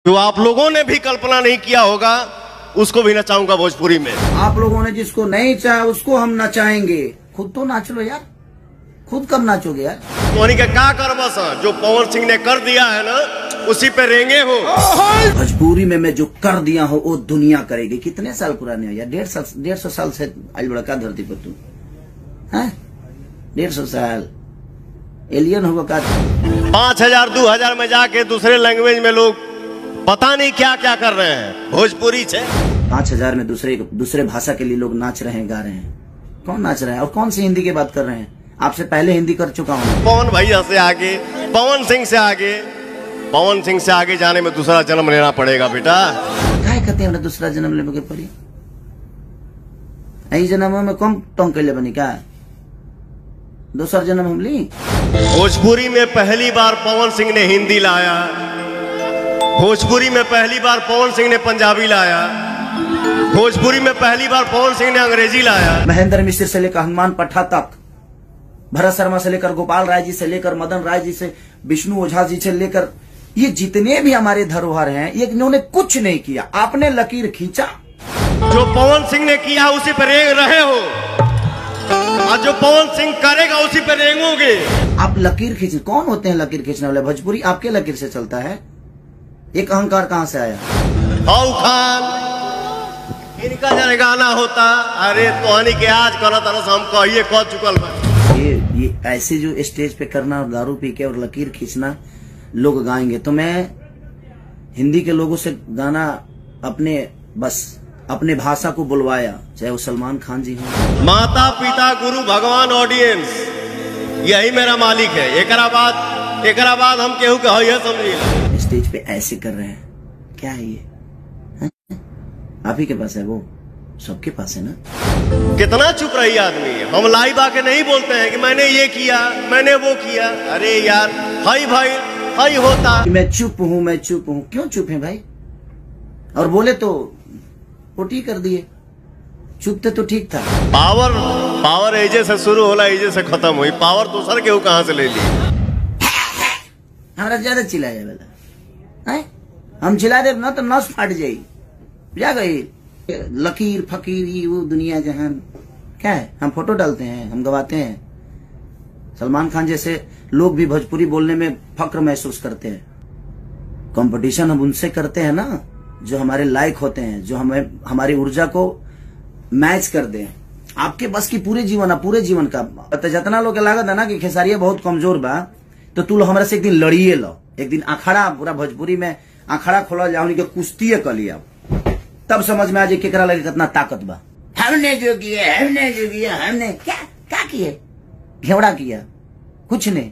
जो आप लोगों ने भी कल्पना नहीं किया होगा उसको भी नचाऊंगा भोजपुरी में। आप लोगों ने जिसको नहीं चाहा उसको हम नचाएंगे। खुद तो नाच लो यार, खुद कब नाचोगे यार। तोहनी के क्या कर बस जो पवन सिंह ने कर दिया है ना उसी पे रेंगे हो। भोजपुरी में मैं जो कर दिया हो वो दुनिया करेगी। कितने साल पुराने हो यार, 150 साल से आज बड़ा धरती पर तू है 150 साल एलियन होगा का। 5000 2000 में जाके दूसरे लैंग्वेज में लोग पता नहीं क्या क्या कर रहे हैं भोजपुरी से। 5000 में दूसरे भाषा के लिए लोग नाच रहे हैं, गा रहे हैं। कौन नाच रहा है और कौन सी हिंदी की बात कर रहे हैं। आपसे पहले हिंदी कर चुका हूँ। पवन भैया से आगे, पवन सिंह से आगे जाने में दूसरा जन्म लेना पड़ेगा बेटा। क्या कहते हैं दूसरा जन्म लेने के पड़ी। यही जन्म में कम टोंग के ले बनी क्या दूसरा जन्म हम ली। भोजपुरी में पहली बार पवन सिंह ने हिंदी लाया, भोजपुरी में पहली बार पवन सिंह ने पंजाबी लाया, भोजपुरी में पहली बार पवन सिंह ने अंग्रेजी लाया। महेंद्र मिश्र से लेकर हनुमान पट्टा तक, भरत शर्मा से लेकर गोपाल राय जी से लेकर मदन राय जी से विष्णु ओझा जी से लेकर ये जितने भी हमारे धरोहर हैं ये इन्होंने कुछ नहीं किया। आपने लकीर खींचा। जो पवन सिंह ने किया उसी पर रेंग रहे हो और जो पवन सिंह करेगा उसी पर रेंगोगे। आप लकीर खींच, कौन होते हैं लकीर खींचने वाले। भोजपुरी आपके लकीर से चलता है। एक अहंकार कहां से आया। खान इनका जरा गाना होता अरे तोहनी के आज करो तरह से हम कहिए कह चुकल बा। ये ऐसे जो स्टेज पे करना और दारू पी के और लकीर खींचना लोग गाएंगे तो मैं हिंदी के लोगों से गाना अपने भाषा को बुलवाया, चाहे वो सलमान खान जी हो। माता पिता गुरु भगवान ऑडियंस यही मेरा मालिक है। एकरा बाद हम केहू के है समझिए। स्टेज पे ऐसे कर रहे हैं क्या है ये है? आप ही के पास है, वो सबके पास है ना। कितना चुप रही आदमी। हम लाइव आके नहीं बोलते हैं कि मैंने ये किया मैंने वो किया। अरे यार हाई भाई हाई होता। मैं चुप हूँ। क्यों चुप है भाई। और बोले तो पोटी कर दिए। चुप थे तो ठीक था। पावर एजे से शुरू होला एजे से खत्म हुई। पावर दूसर के कहां से ले ली। हमारा ज्यादा चिल्लाया वाला है। हम चिल्ला दे ना तो नस फाट जाई जा गई। लकीर फकीर ये वो दुनिया जहान क्या है। हम फोटो डालते हैं, हम गवाते हैं। सलमान खान जैसे लोग भी भोजपुरी बोलने में फक्र महसूस करते हैं। कंपटीशन हम उनसे करते हैं ना जो हमारे लायक होते हैं, जो हमारी ऊर्जा को मैच कर दे। आपके बस की पूरे जीवन का जितना लोग लागत है ना कि खेसारिया बहुत कमजोर बा तो तू हमरा से एक दिन लड़िए लो। एक दिन अखाड़ा पूरा भोजपुरी में अखाड़ा खोला जाओ के कुश्ती कर लिया तब समझ में आ जाए केकरा लगे कितना ताकत बा। हमने जो किया हमने क्या किए घेवड़ा किया कुछ नहीं।